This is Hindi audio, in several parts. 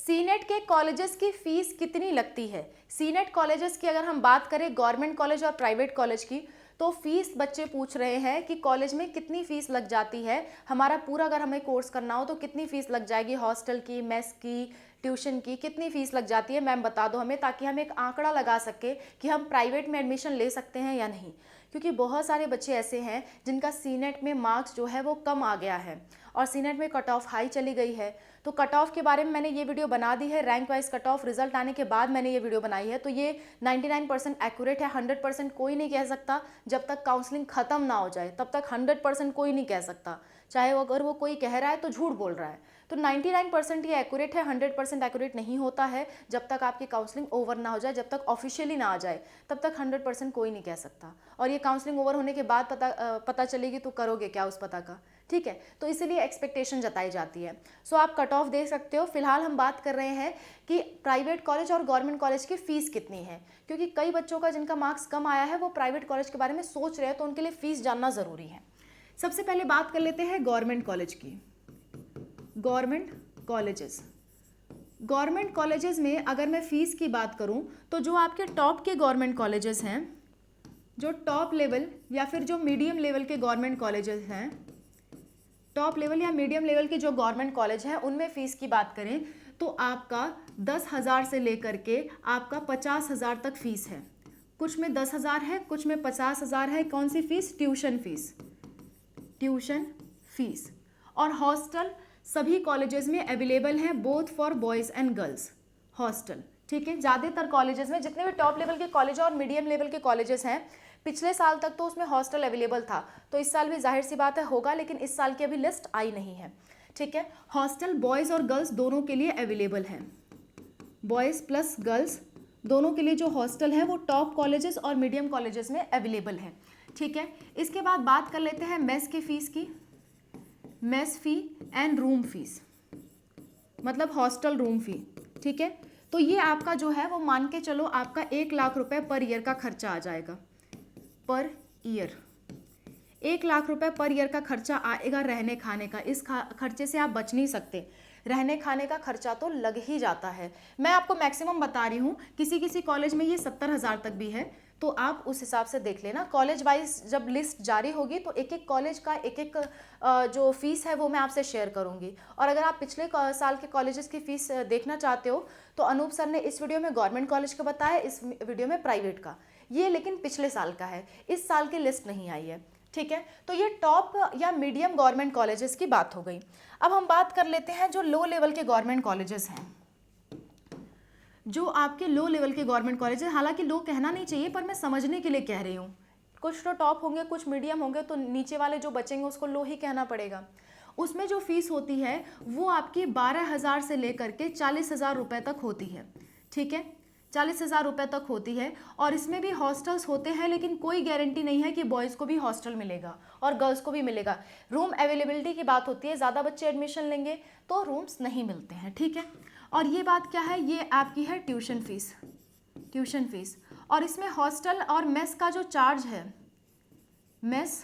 सीनेट के कॉलेजेस की फीस कितनी लगती है? सीनेट कॉलेजेस की अगर हम बात करें गवर्नमेंट कॉलेज और प्राइवेट कॉलेज की, तो फीस बच्चे पूछ रहे हैं कि कॉलेज में कितनी फीस लग जाती है, हमारा पूरा अगर हमें कोर्स करना हो तो कितनी फीस लग जाएगी, हॉस्टल की, मेस की, ट्यूशन की कितनी फीस लग जाती है, मैम बता दो हमें, ताकि हम एक आंकड़ा लगा सके कि हम प्राइवेट में एडमिशन ले सकते हैं या नहीं। क्योंकि बहुत सारे बच्चे ऐसे हैं जिनका सीनेट में मार्क्स जो है वो कम आ गया है और सीनेट में कट ऑफ हाई चली गई है। तो कट ऑफ के बारे में मैंने ये वीडियो बना दी है, rank wise cut off result आने के बाद मैंने ये वीडियो बनाई है। तो ये 99% एक्यूरेट है, 100% कोई नहीं कह सकता। जब तक काउंसलिंग खत्म ना हो जाए तब तक 100% कोई नहीं कह सकता, चाहे अगर वो कोई कह रहा है तो झूठ बोल रहा है। तो 99% ये एक्यूरेट है, 100% एक्यूरेट नहीं होता है जब तक आपकी काउंसलिंग ओवर ना हो जाए, जब तक ऑफिशियली ना आ जाए तब तक 100% कोई नहीं कह सकता। और ये काउंसलिंग ओवर होने के बाद पता चलेगी तो करोगे क्या उस पता का, ठीक है। तो इसीलिए एक्सपेक्टेशन जताई जाती है। सो आप कट ऑफ देख सकते हो। फिलहाल हम बात कर रहे हैं कि प्राइवेट कॉलेज और गवर्नमेंट कॉलेज की फ़ीस कितनी है, क्योंकि कई बच्चों का जिनका मार्क्स कम आया है वो प्राइवेट कॉलेज के बारे में सोच रहे हैं, तो उनके लिए फ़ीस जानना ज़रूरी है। सबसे पहले बात कर लेते हैं गवर्नमेंट कॉलेज की। गवर्नमेंट कॉलेजेस, गवर्नमेंट कॉलेजेस में अगर मैं फ़ीस की बात करूं तो जो आपके टॉप के गवर्नमेंट कॉलेजेस हैं, जो टॉप लेवल या फिर जो मीडियम लेवल के गवर्नमेंट कॉलेजेस हैं, टॉप लेवल या मीडियम लेवल के जो गवर्नमेंट कॉलेज हैं उनमें फ़ीस की बात करें तो आपका 10,000 से लेकर के आपका 50,000 तक फ़ीस है। कुछ में 10,000 है, कुछ में 50,000 है। कौन सी fees? Tuition fees, tuition fees. और हॉस्टल सभी कॉलेजेस में अवेलेबल है, both for boys and girls hostel, ठीक है। ज़्यादातर कॉलेजेस में जितने भी टॉप लेवल के कॉलेज और मीडियम लेवल के कॉलेजेस हैं, पिछले साल तक तो उसमें हॉस्टल अवेलेबल था, तो इस साल भी जाहिर सी बात है होगा, लेकिन इस साल की अभी लिस्ट आई नहीं है, ठीक है। हॉस्टल बॉयज़ और गर्ल्स दोनों के लिए अवेलेबल है, बॉयज़ प्लस गर्ल्स दोनों के लिए जो हॉस्टल है वो टॉप कॉलेजेस और मीडियम कॉलेजेस में अवेलेबल है, ठीक है। इसके बाद बात कर लेते हैं मेस की फ़ीस की। Mess fee and room fees, मतलब हॉस्टल रूम फ़ी, ठीक है। तो ये आपका जो है वो मान के चलो आपका 1,00,000 रुपये पर ईयर का खर्चा आ जाएगा, पर ईयर 1,00,000 रुपये पर ईयर का खर्चा आएगा रहने खाने का। इस खर्चे से आप बच नहीं सकते, रहने खाने का खर्चा तो लग ही जाता है। मैं आपको मैक्सिमम बता रही हूँ, किसी किसी कॉलेज में ये 70,000 तक भी है, तो आप उस हिसाब से देख लेना। कॉलेज वाइज जब लिस्ट जारी होगी तो एक एक कॉलेज का एक एक जो फीस है वो मैं आपसे शेयर करूँगी। और अगर आप पिछले साल के कॉलेजेस की फ़ीस देखना चाहते हो तो अनूप सर ने इस वीडियो में गवर्नमेंट कॉलेज का बताया, इस वीडियो में प्राइवेट का। ये लेकिन पिछले साल का है, इस साल की लिस्ट नहीं आई है, ठीक है। तो ये टॉप या मीडियम गवर्नमेंट कॉलेजेस की बात हो गई। अब हम बात कर लेते हैं जो लो लेवल के गवर्नमेंट कॉलेजेस हैं। जो आपके लो लेवल के गवर्नमेंट कॉलेज, हालांकि लो कहना नहीं चाहिए पर मैं समझने के लिए कह रही हूँ, कुछ तो टॉप होंगे कुछ मीडियम होंगे, तो नीचे वाले जो बचेंगे उसको लो ही कहना पड़ेगा। उसमें जो फीस होती है वो आपकी 12,000 से लेकर के 40,000 रुपये तक होती है, ठीक है। 40,000 रुपये तक होती है। और इसमें भी हॉस्टल्स होते हैं, लेकिन कोई गारंटी नहीं है कि बॉयज़ को भी हॉस्टल मिलेगा और गर्ल्स को भी मिलेगा। रूम अवेलेबिलिटी की बात होती है, ज़्यादा बच्चे एडमिशन लेंगे तो रूम्स नहीं मिलते हैं, ठीक है। और ये बात क्या है, ये आपकी है ट्यूशन फ़ीस, ट्यूशन फ़ीस। और इसमें हॉस्टल और मेस का जो चार्ज है, मेस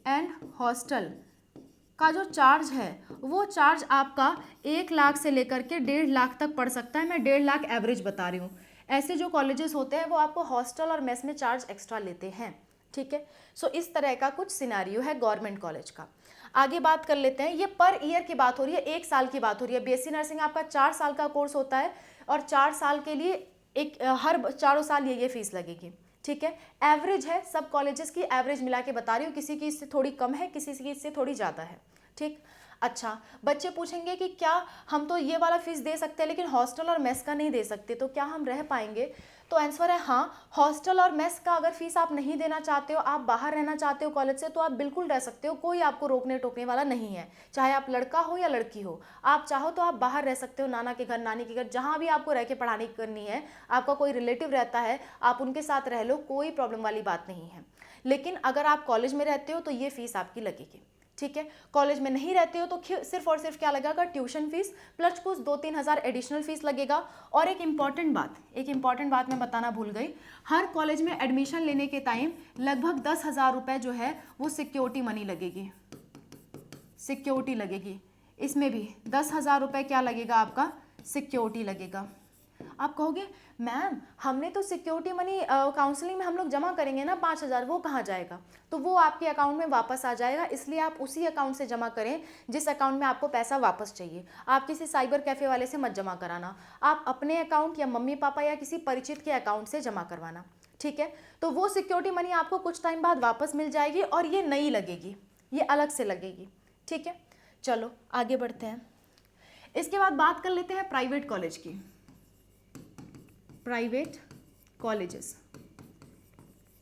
एंड हॉस्टल का जो चार्ज है वो चार्ज आपका 1,00,000 से लेकर के 1,50,000 तक पड़ सकता है। मैं 1,50,000 एवरेज बता रही हूँ। ऐसे जो कॉलेजेस होते हैं वो आपको हॉस्टल और मेस में चार्ज एक्स्ट्रा लेते हैं, ठीक है। सो इस तरह का कुछ सिनेरियो है गवर्नमेंट कॉलेज का। आगे बात कर लेते हैं, ये पर ईयर की बात हो रही है, 1 साल की बात हो रही है। बीएससी नर्सिंग आपका 4 साल का कोर्स होता है और 4 साल के लिए हर 4 साल ये फीस लगेगी, ठीक है। एवरेज है, सब कॉलेजेस की एवरेज मिला के बता रही हूँ, किसी की इससे थोड़ी कम है, किसी की इससे थोड़ी ज़्यादा है, ठीक। अच्छा, बच्चे पूछेंगे कि क्या हम तो ये वाला फीस दे सकते हैं लेकिन हॉस्टल और मेस का नहीं दे सकते, तो क्या हम रह पाएंगे? तो आंसर है हाँ। हॉस्टल और मेस का अगर फीस आप नहीं देना चाहते हो, आप बाहर रहना चाहते हो कॉलेज से, तो आप बिल्कुल रह सकते हो, कोई आपको रोकने टोकने वाला नहीं है। चाहे आप लड़का हो या लड़की हो, आप चाहो तो आप बाहर रह सकते हो, नाना के घर, नानी के घर, जहाँ भी आपको रह के पढ़ाई करनी है। आपका कोई रिलेटिव रहता है, आप उनके साथ रह लो, कोई प्रॉब्लम वाली बात नहीं है। लेकिन अगर आप कॉलेज में रहते हो तो ये फीस आपकी लगेगी, ठीक है। कॉलेज में नहीं रहते हो तो सिर्फ और सिर्फ क्या लगेगा, ट्यूशन फीस प्लस कुछ 2-3 हज़ार एडिशनल फीस लगेगा। और एक इंपॉर्टेंट बात मैं बताना भूल गई, हर कॉलेज में एडमिशन लेने के टाइम लगभग 10,000 रुपये जो है वो सिक्योरिटी मनी लगेगी, सिक्योरिटी लगेगी। इसमें भी 10,000 रुपये क्या लगेगा आपका, सिक्योरिटी लगेगा। आप कहोगे मैम हमने तो सिक्योरिटी मनी काउंसलिंग में हम लोग जमा करेंगे ना 5,000, वो कहाँ जाएगा? तो वो आपके अकाउंट में वापस आ जाएगा, इसलिए आप उसी अकाउंट से जमा करें जिस अकाउंट में आपको पैसा वापस चाहिए। आप किसी साइबर कैफ़े वाले से मत जमा कराना, आप अपने अकाउंट या मम्मी पापा या किसी परिचित के अकाउंट से जमा करवाना, ठीक है? तो वो सिक्योरिटी मनी आपको कुछ टाइम बाद वापस मिल जाएगी और ये नई लगेगी, ये अलग से लगेगी, ठीक है? चलो आगे बढ़ते हैं। इसके बाद बात कर लेते हैं प्राइवेट कॉलेज की। प्राइवेट कॉलेजेस,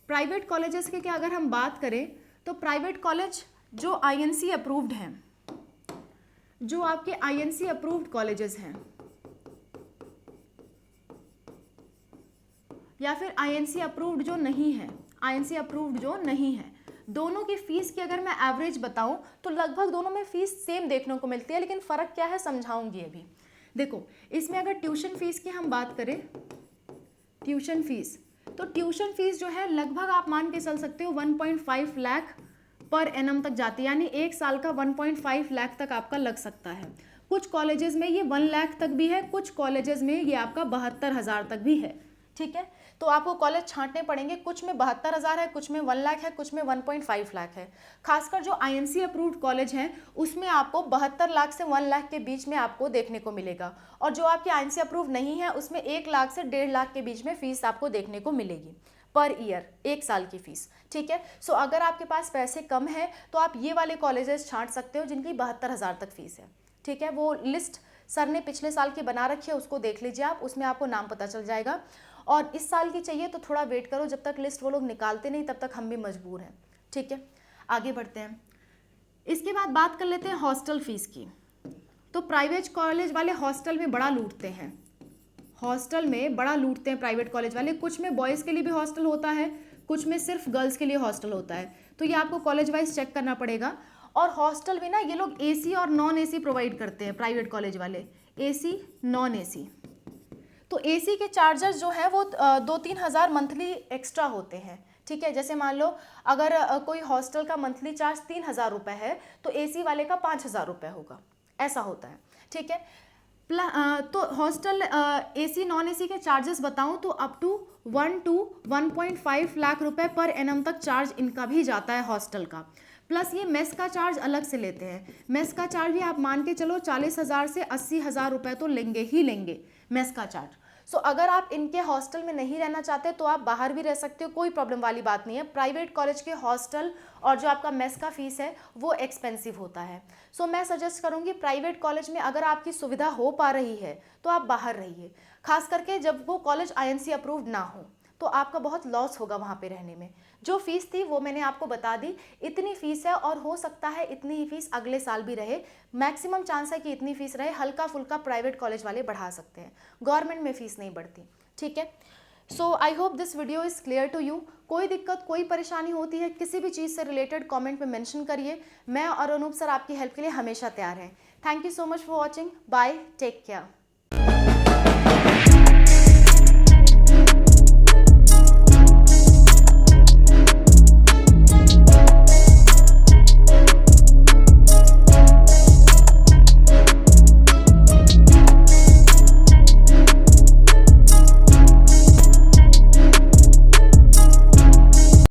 प्राइवेट कॉलेजेस की क्या अगर हम बात करें तो प्राइवेट कॉलेज जो आईएनसी अप्रूव्ड हैं, जो आपके आईएनसी अप्रूव्ड कॉलेजेस हैं या फिर आईएनसी अप्रूव्ड जो नहीं है, आईएनसी अप्रूव्ड जो नहीं है, दोनों की फीस की अगर मैं एवरेज बताऊं तो लगभग दोनों में फीस सेम देखने को मिलती है, लेकिन फ़र्क क्या है समझाऊंगी अभी। देखो इसमें अगर ट्यूशन फीस की हम बात करें, ट्यूशन फीस, तो ट्यूशन फीस जो है लगभग आप मान के चल सकते हो 1.5 लाख पर एनम तक जाती है, यानी एक साल का 1.5 लाख तक आपका लग सकता है। कुछ कॉलेजेस में ये 1 लाख तक भी है, कुछ कॉलेजेस में ये आपका 72,000 तक भी है, ठीक है? तो आपको कॉलेज छांटने पड़ेंगे, कुछ में 72,000 है, कुछ में 1 लाख है, कुछ में 1.5 लाख है। खासकर जो आईएनसी अप्रूव्ड कॉलेज हैं उसमें आपको 72 लाख से 1 लाख के बीच में आपको देखने को मिलेगा, और जो आपके आईएनसी अप्रूव्ड नहीं है उसमें 1 लाख से 1.5 लाख के बीच में फीस आपको देखने को मिलेगी पर ईयर, एक साल की फीस, ठीक है? सो अगर आपके पास पैसे कम है तो आप ये वाले कॉलेजेस छांट सकते हो जिनकी 72,000 तक फीस है, ठीक है? वो लिस्ट सर ने पिछले साल की बना रखी है, उसको देख लीजिए आप, उसमें आपको नाम पता चल जाएगा। और इस साल की चाहिए तो थोड़ा वेट करो, जब तक लिस्ट वो लोग निकालते नहीं तब तक हम भी मजबूर हैं, ठीक है? आगे बढ़ते हैं। इसके बाद बात कर लेते हैं हॉस्टल फीस की। तो प्राइवेट कॉलेज वाले हॉस्टल में बड़ा लूटते हैं, हॉस्टल में बड़ा लूटते हैं प्राइवेट कॉलेज वाले। कुछ में बॉयज़ के लिए भी हॉस्टल होता है, कुछ में सिर्फ गर्ल्स के लिए हॉस्टल होता है, तो ये आपको कॉलेज वाइज चेक करना पड़ेगा। और हॉस्टल भी ना ये लोग एसी और नॉन एसी प्रोवाइड करते हैं प्राइवेट कॉलेज वाले, एसी नॉन एसी। तो एसी के चार्जेस जो है वो 2-3 हज़ार मंथली एक्स्ट्रा होते हैं, ठीक है? जैसे मान लो अगर कोई हॉस्टल का मंथली चार्ज 3,000 रुपये है तो एसी वाले का 5,000 रुपये होगा, ऐसा होता है, ठीक है? तो हॉस्टल एसी नॉन एसी के चार्जेस बताऊं तो अप टू 1 to 1.5 लाख रुपए पर एनम तक चार्ज इनका भी जाता है हॉस्टल का। प्लस ये मेस का चार्ज अलग से लेते हैं, मेस का चार्ज भी आप मान के चलो 40,000 से 80,000 रुपये तो लेंगे ही लेंगे मेस का चार्ज। सो अगर आप इनके हॉस्टल में नहीं रहना चाहते तो आप बाहर भी रह सकते हो, कोई प्रॉब्लम वाली बात नहीं है। प्राइवेट कॉलेज के हॉस्टल और जो आपका मेस का फीस है वो एक्सपेंसिव होता है। सो मैं सजेस्ट करूँगी प्राइवेट कॉलेज में अगर आपकी सुविधा हो पा रही है तो आप बाहर रहिए, खास करके जब वो कॉलेज आईएनसी अप्रूव्ड ना हो तो आपका बहुत लॉस होगा वहाँ पे रहने में। जो फीस थी वो मैंने आपको बता दी, इतनी फीस है और हो सकता है इतनी ही फीस अगले साल भी रहे, मैक्सिमम चांस है कि इतनी फीस रहे, हल्का फुल्का प्राइवेट कॉलेज वाले बढ़ा सकते हैं, गवर्नमेंट में फीस नहीं बढ़ती, ठीक है? So I hope this video is clear to you. कोई दिक्कत कोई परेशानी होती है किसी भी चीज़ से रिलेटेड कॉमेंट में मेंशन करिए, मैं और अनूप सर आपकी हेल्प के लिए हमेशा तैयार हैं। Thank you so much for watching, bye, take care.